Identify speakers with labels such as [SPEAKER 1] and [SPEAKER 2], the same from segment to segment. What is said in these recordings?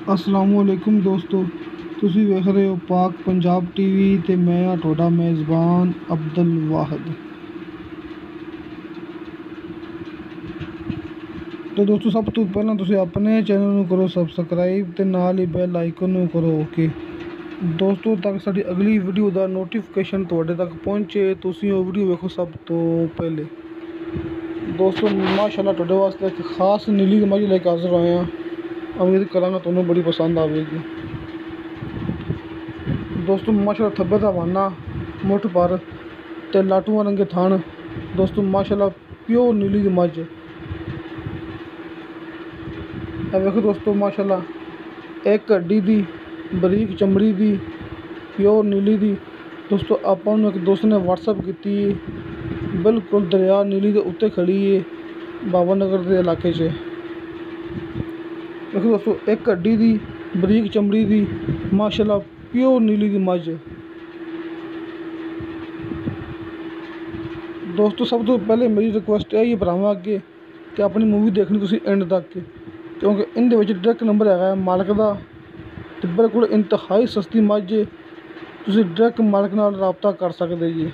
[SPEAKER 1] असलामुअलैकुम दोस्तों, ਤੁਸੀਂ ਵੇਖ ਰਹੇ ਹੋ ਪਾਕ ਪੰਜਾਬ ਟੀਵੀ ਤੇ ਮੈਂ ਆ ਤੁਹਾਡਾ ਮੇਜ਼ਬਾਨ ਅਬਦੁਲ ਵਾਹਦ। तो दोस्तों, सब तो पहला ਤੁਸੀਂ ਆਪਣੇ ਚੈਨਲ ਨੂੰ ਕਰੋ ਸਬਸਕ੍ਰਾਈਬ ਤੇ ਨਾਲ ਹੀ ਬੈਲ ਆਈਕਨ ਨੂੰ ਕਰੋ ਓਕੇ। ਦੋਸਤੋ, ਤੱਕ ਸਾਡੀ ਅਗਲੀ ਵੀਡੀਓ ਦਾ ਨੋਟੀਫਿਕੇਸ਼ਨ ਤੁਹਾਡੇ ਤੱਕ ਪਹੁੰਚੇ, ਤੁਸੀਂ ਉਹ ਵੀਡੀਓ ਵੇਖੋ ਸਭ ਤੋਂ ਪਹਿਲੇ। ਦੋਸਤੋ, ਮਾਸ਼ਾਅੱਲਾ ਤੁਹਾਡੇ ਵਾਸਤੇ ਇੱਕ ਖਾਸ ਨੀਲੀ ਮੱਝ ਲੈ ਕੇ ਹਾਜ਼ਰ ਹੋਏ ਹਾਂ। ਉਮੀਦ ਕਰਾਂਗਾ ਤੁਹਾਨੂੰ ਬੜੀ ਪਸੰਦ ਆਵੇਗੀ। ਦੋਸਤੋ, ਮਾਸ਼ਾਅੱਲਾ ਥੱਬੇ ਦਾ ਵਾਨਾ, ਮੁੱਠ ਭਰ ਤੇ ਲਾਟੂਆਂ ਰੰਗੇ ਥਣ। ਦੋਸਤੋ, ਮਾਸ਼ਾਅੱਲਾ ਪਿਓਰ ਨੀਲੀ ਦੀ ਮੱਝ। ਇਹ ਵੇਖੋ ਦੋਸਤੋ, ਮਾਸ਼ਾਅੱਲਾ ਇੱਕ ਹੱਡੀ ਦੀ ਬਰੀਕ ਚਮੜੀ ਦੀ ਪਿਓਰ ਨੀਲੀ ਦੀ। ਦੋਸਤੋ, ਆਪਾਂ ਨੂੰ ਇੱਕ ਦੋਸਤ ਨੇ ਵਟਸਐਪ ਕੀਤੀ, ਬਿਲਕੁਲ ਦਰਿਆ ਨੀਲੀ ਦੇ ਉੱਤੇ ਖੜੀ ਹੈ, ਬਾਬਾ ਨਗਰ ਦੇ ਇਲਾਕੇ 'ਚ। ਵੇਖੋ ਦੋਸਤੋ, ਇੱਕ ਹੱਡੀ ਦੀ ਬਰੀਕ ਚਮੜੀ ਦੀ ਮਾਸ਼ਾਅੱਲਾ ਪਿਓਰ ਨੀਲੀ ਦੀ ਮੱਝ। ਦੋਸਤੋ, ਸਭ ਤੋਂ ਪਹਿਲੇ ਮੇਰੀ ਰਿਕੁਐਸਟ ਇਹ ਹੀ ਭਰਾਵਾਂ ਅੱਗੇ ਕਿ ਆਪਣੀ ਮੂਵੀ ਦੇਖਣੀ ਤੁਸੀਂ ਐਂਡ ਤੱਕ, ਕਿਉਂਕਿ ਇਹਦੇ ਵਿੱਚ ਡਾਇਰੈਕਟ ਨੰਬਰ ਹੈਗਾ ਮਾਲਕ ਦਾ ਅਤੇ ਬਿਲਕੁਲ ਇੰਤਹਾਈ ਸਸਤੀ ਮੱਝ। ਤੁਸੀਂ ਡਾਇਰੈਕਟ ਮਾਲਕ ਨਾਲ ਰਾਬਤਾ ਕਰ ਸਕਦੇ ਜੀ।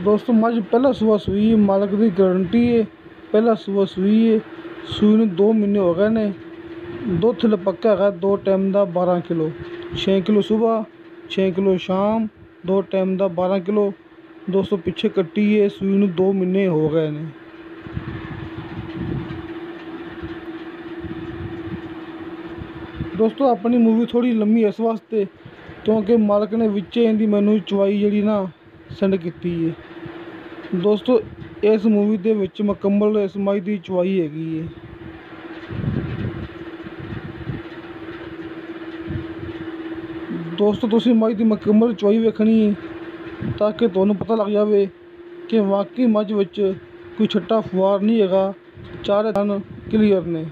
[SPEAKER 1] ਦੋਸਤੋ, ਮੱਝ ਪਹਿਲਾ ਸੂਆ ਸੂਈ ਹੈ, ਮਾਲਕ ਦੀ ਗਰੰਟੀ ਹੈ। ਪਹਿਲਾ ਸੂਆ ਸੂਈ ਹੈ, ਸੂਈ ਨੂੰ 2 ਮਹੀਨੇ ਹੋ ਗਏ ਨੇ। ਦੁੱਧ ਥੱਲੇ ਪੱਕਾ ਹੈਗਾ 2 ਟਾਈਮ ਦਾ 12 ਕਿਲੋ, 6 ਕਿਲੋ ਸੁਬਾਹ 6 ਕਿਲੋ ਸ਼ਾਮ, 2 ਟਾਈਮ ਦਾ 12 ਕਿਲੋ। ਦੋਸਤੋ, ਪਿੱਛੇ ਕੱਟੀ ਹੈ, ਸੂਈ ਨੂੰ 2 ਮਹੀਨੇ ਹੋ ਗਏ ਨੇ। ਦੋਸਤੋ, ਆਪਣੀ ਮੂਵੀ ਥੋੜ੍ਹੀ ਲੰਮੀ ਇਸ ਵਾਸਤੇ ਕਿਉਂਕਿ ਮਾਲਕ ਨੇ ਵਿੱਚੇ ਇਹਦੀ ਮੈਨੂੰ ਚਵਾਈ ਜਿਹੜੀ ਨਾ ਸੈਂਡ ਕੀਤੀ ਹੈ। ਦੋਸਤੋ, ਇਸ ਮੂਵੀ ਦੇ ਵਿੱਚ ਮੁਕੰਮਲ ਇਸ ਮੱਝ ਦੀ ਚਵਾਈ ਹੈਗੀ ਹੈ। ਦੋਸਤੋ, ਤੁਸੀਂ ਮੱਝ ਦੀ ਮੁਕੰਮਲ ਚਵਾਈ ਵੇਖਣੀ ਤਾਂ ਕਿ ਤੁਹਾਨੂੰ ਪਤਾ ਲੱਗ ਜਾਵੇ ਕਿ ਵਾਕਈ ਮੱਝ ਵਿੱਚ ਕੋਈ ਛੱਟਾ ਫੁਆਰ ਨਹੀਂ ਹੈਗਾ, ਚਾਰੇ ਥਣ ਕਲੀਅਰ ਨੇ।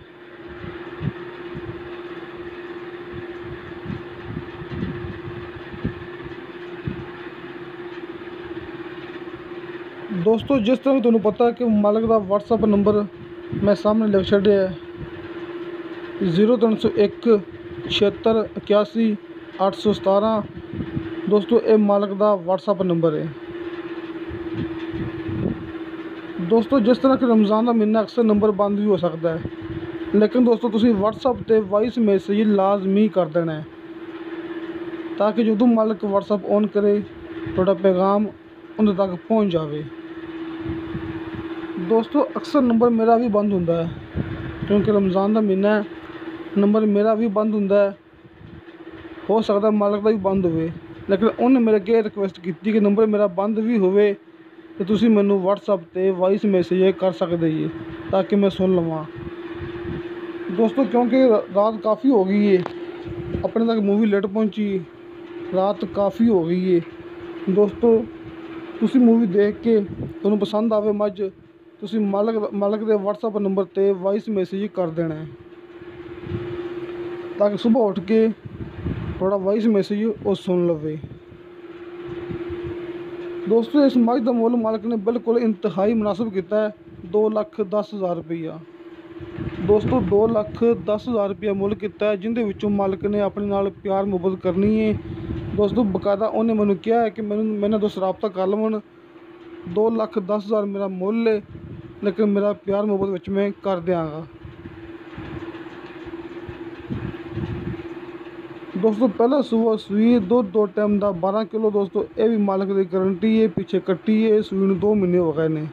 [SPEAKER 1] ਦੋਸਤੋ, ਜਿਸ ਤਰ੍ਹਾਂ ਵੀ ਤੁਹਾਨੂੰ ਪਤਾ ਕਿ ਮਾਲਕ ਦਾ ਵਟਸਐਪ ਨੰਬਰ ਮੈਂ ਸਾਹਮਣੇ ਲਿਖ ਛੱਡਿਆ ਹੈ 0301 76 81 817। ਦੋਸਤੋ, ਇਹ ਮਾਲਕ ਦਾ ਵਟਸਐਪ ਨੰਬਰ ਹੈ। ਦੋਸਤੋ, ਜਿਸ ਤਰ੍ਹਾਂ ਕਿ ਰਮਜ਼ਾਨ ਦਾ ਮਹੀਨਾ ਅਕਸਰ ਨੰਬਰ ਬੰਦ ਵੀ ਹੋ ਸਕਦਾ ਹੈ, ਲੇਕਿਨ ਦੋਸਤੋ ਤੁਸੀਂ ਵਟਸਐਪ 'ਤੇ ਵਾਇਸ ਮੈਸੇਜ ਲਾਜ਼ਮੀ ਕਰ ਦੇਣਾ ਹੈ ਤਾਂ ਕਿ ਜਦੋਂ ਮਾਲਕ ਵਟਸਐਪ ਔਨ ਕਰੇ ਤੁਹਾਡਾ ਪੈਗਾਮ ਉਹਦੇ ਤੱਕ ਪਹੁੰਚ ਜਾਵੇ। ਦੋਸਤੋ, ਅਕਸਰ ਨੰਬਰ ਮੇਰਾ ਵੀ ਬੰਦ ਹੁੰਦਾ ਹੈ ਕਿਉਂਕਿ ਰਮਜ਼ਾਨ ਦਾ ਮਹੀਨਾ ਹੈ, ਨੰਬਰ ਮੇਰਾ ਵੀ ਬੰਦ ਹੁੰਦਾ ਹੈ। ਹੋ ਸਕਦਾ ਮਾਲਕ ਦਾ ਵੀ ਬੰਦ ਹੋਵੇ, ਲੇਕਿਨ ਉਹਨੇ ਮੇਰੇ ਅੱਗੇ ਰਿਕੁਐਸਟ ਕੀਤੀ ਕਿ ਨੰਬਰ ਮੇਰਾ ਬੰਦ ਵੀ ਹੋਵੇ ਅਤੇ ਤੁਸੀਂ ਮੈਨੂੰ ਵਟਸਐਪ 'ਤੇ ਵਾਇਸ ਮੈਸੇਜ ਕਰ ਸਕਦੇ ਜੀ ਤਾਂ ਕਿ ਮੈਂ ਸੁਣ ਲਵਾਂ। ਦੋਸਤੋ, ਕਿਉਂਕਿ ਰਾਤ ਕਾਫੀ ਹੋ ਗਈ ਹੈ, ਆਪਣੇ ਤੱਕ ਮੂਵੀ ਲੇਟ ਪਹੁੰਚੀ, ਰਾਤ ਕਾਫੀ ਹੋ ਗਈ ਹੈ। ਦੋਸਤੋ, ਤੁਸੀਂ ਮੂਵੀ ਦੇਖ ਕੇ ਤੁਹਾਨੂੰ ਪਸੰਦ ਆਵੇ ਮੱਝ, ਤੁਸੀਂ ਮਾਲਕ ਦੇ ਵਟਸਐਪ ਨੰਬਰ 'ਤੇ ਵਾਇਸ ਮੈਸੇਜ ਕਰ ਦੇਣਾ ਹੈ ਤਾਂ ਕਿ ਸੁਬਾਹ ਉੱਠ ਕੇ ਤੁਹਾਡਾ ਵਾਇਸ ਮੈਸੇਜ ਉਹ ਸੁਣ ਲਵੇ। ਦੋਸਤੋ, ਇਸ ਮੱਝ ਦਾ ਮੁੱਲ ਮਾਲਕ ਨੇ ਬਿਲਕੁਲ ਇੰਤਹਾਈ ਮੁਨਾਸਿਬ ਕੀਤਾ ਹੈ 2,10,000 ਰੁਪਈਆ। ਦੋਸਤੋ, 2,10,000 ਰੁਪਈਆ ਮੁੱਲ ਕੀਤਾ ਹੈ, ਜਿਹਦੇ ਵਿੱਚੋਂ ਮਾਲਕ ਨੇ ਆਪਣੇ ਨਾਲ ਪਿਆਰ ਮੁਹੱਬਤ ਕਰਨੀ ਹੈ। ਦੋਸਤੋ, ਬਕਾਇਦਾ ਉਹਨੇ ਮੈਨੂੰ ਕਿਹਾ ਹੈ ਕਿ ਮੇਰੇ ਦੋਸਤ ਰਾਬਤਾ ਕਰ ਲਵਣ। 2,10,000 ਮੇਰਾ ਮੁੱਲ ਹੈ, ਲੇਕਿਨ ਮੇਰਾ ਪਿਆਰ ਮੁਹੱਬਤ ਵਿੱਚ ਮੈਂ ਕਰ ਦਿਆਂਗਾ। ਦੋਸਤੋ, ਪਹਿਲਾ ਸੂਆ ਸੂਈ ਦੁੱਧ 2 ਟਾਈਮ ਦਾ 12 ਕਿਲੋ। ਦੋਸਤੋ, ਇਹ ਵੀ ਮਾਲਕ ਦੀ ਗਰੰਟੀ ਹੈ, ਪਿੱਛੇ ਕੱਟੀ ਹੈ, ਸੂਈ ਨੂੰ 2 ਮਹੀਨੇ ਹੋ ਗਏ ਨੇ।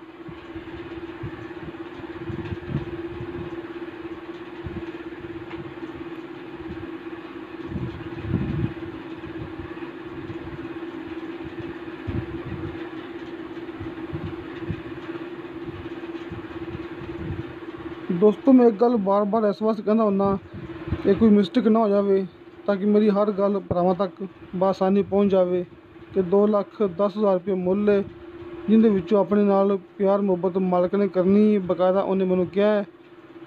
[SPEAKER 1] ਦੋਸਤੋ, ਮੈਂ ਇੱਕ ਗੱਲ ਬਾਰ-ਬਾਰ ਇਸ ਵਾਸਤੇ ਕਹਿੰਦਾ ਹੁੰਦਾ ਕਿ ਕੋਈ ਮਿਸਟੇਕ ਨਾ ਹੋ ਜਾਵੇ ਤਾਂ ਕਿ ਮੇਰੀ ਹਰ ਗੱਲ ਭਰਾਵਾਂ ਤੱਕ ਬਆਸਾਨੀ ਪਹੁੰਚ ਜਾਵੇ ਕਿ 2,10,000 ਰੁਪਏ ਮੁੱਲ ਹੈ, ਜਿਹਦੇ ਵਿੱਚੋਂ ਆਪਣੇ ਨਾਲ ਪਿਆਰ ਮੁਹੱਬਤ ਮਾਲਕ ਨੇ ਕਰਨੀ। ਬਕਾਇਦਾ ਉਹਨੇ ਮੈਨੂੰ ਕਿਹਾ ਹੈ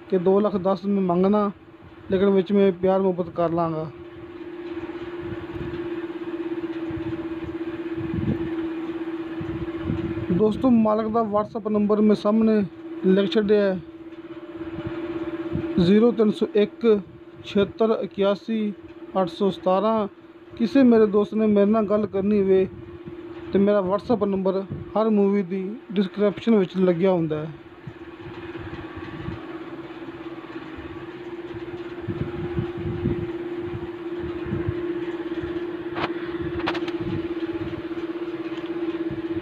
[SPEAKER 1] ਕਿ 2,10,000 ਮੈਂ ਮੰਗਣਾ, ਲੇਕਿਨ ਵਿੱਚ ਮੈਂ ਪਿਆਰ ਮੁਹੱਬਤ ਕਰ ਲਾਂਗਾ। दोस्तों मालक का WhatsApp नंबर मैं सामने लिख छड्या है 0301 76 81 817। किसी मेरे दोस्त ने मेरे नाल गल करनी होवे तो मेरा WhatsApp नंबर हर मूवी की डिस्क्रिप्शन में लग्या हुंदा है।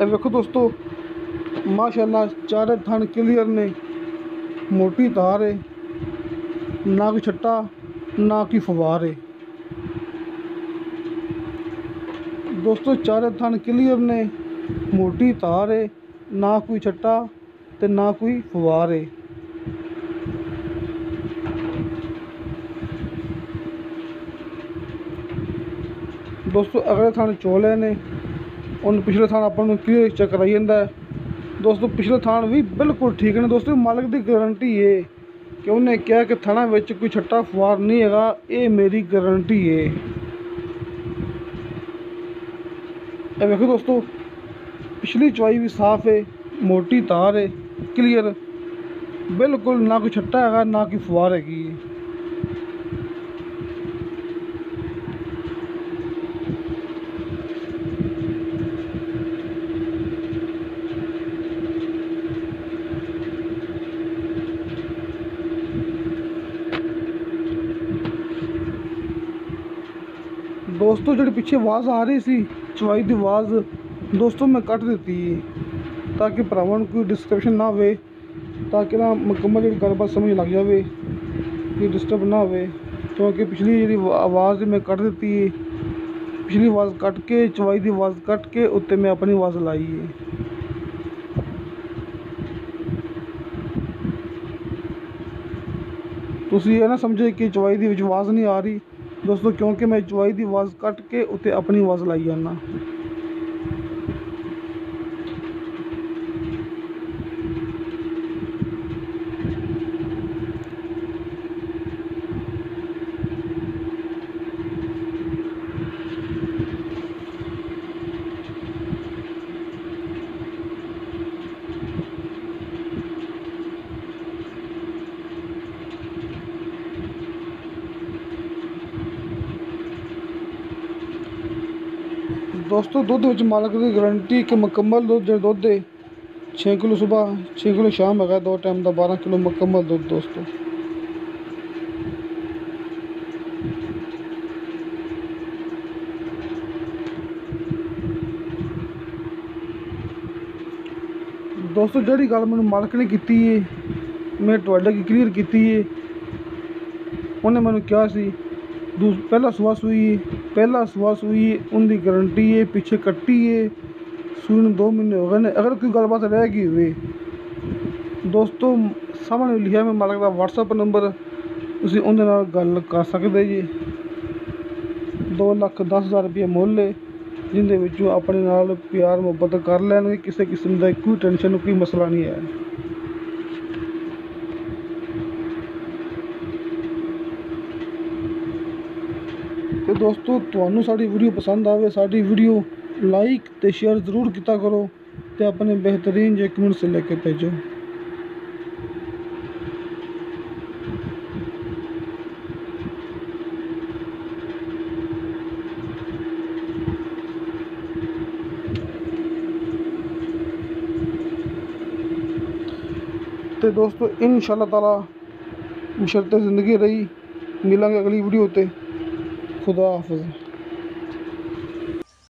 [SPEAKER 1] देखो दोस्तों माशाल्लाह चारे थान क्लियर ने, मोटी तार है, ना कोई छट्टा ना कोई फवार है। दोस्तों चारे थान क्लियर ने, मोटी तार है, ना कोई छट्टा ते ना कोई फवार है। दोस्तों अगले थान चोले ने, उन पिछले थान अपन क्लियर चेक कराई जाता है। दोस्तों पिछले थान भी बिल्कुल ठीक ने। दोस्तों मालिक की गारंटी है कि उन्हें क्या कि थाना में कोई छट्टा फवार नहीं है, ये मेरी गारंटी है। देखो दोस्तों पिछली चवाई भी साफ है, मोटी तार है, क्लियर बिल्कुल, ना कोई छट्टा है ना कोई फवार हैगी। दोस्तों जी पिछे आवाज़ आ रही सी चवाई की आवाज़ दोस्तों मैं कट दी है ताकि भरावां नूं कोई डिस्क्रिप्शन ना हो, ताकि ना मुकम्मल जी गलबात समझ लग जाए कि डिस्टर्ब ना हो। क्योंकि पिछली जी आवाज़ मैं कट दी है, पिछली आवाज़ कट के चवाई की आवाज़ कट के उत्ते मैं अपनी आवाज़ लाई है। तुसीं ये ना समझे कि चवाई की आवाज़ नहीं आ रही दोस्तों, क्योंकि मैं चवाई की आवाज़ कट के उत्ते अपनी आवाज़ लाई जाना। दोस्तों दुध विच मालक की गारंटी कि मुकम्मल दुध जो दुध है 6 किलो सुबह 6 किलो शाम है, 2 टाइम का 12 किलो मुकम्मल दुध। दोस्तों दोस्तों जी गल मैंने मालक ने की है मैं तुहाडे की क्लीयर की है। उन्हें मैंने कहा सी पहला सुआ सुई उनकी गारंटी है, पीछे कट्टी है, सूई में 2 महीने हो गए ने। अगर कोई गलबात रह गई हुए दोस्तों सामने लिखा मैं मालक का WhatsApp नंबर, तुसीं उहदे नाल गल कर सकते जी। 2,10,000 रुपये मुल है, जिंदे विचों अपने नाल प्यार मुहब्बत कर लैणगे, किसी किस्म का कोई टेंशन कोई मसला नहीं है। तो दोस्तों तुहानू साडी वीडियो पसंद आवे, साडी वीडियो लाइक ते शेयर जरूर किया करो ते अपने बेहतरीन जे कमेंट से लेके भेजो। तो दोस्तों इंशाअल्लाह ताला बशर्ते ज़िंदगी रही मिलेंगे अगली वीडियो ते। खुदा हाफिज़।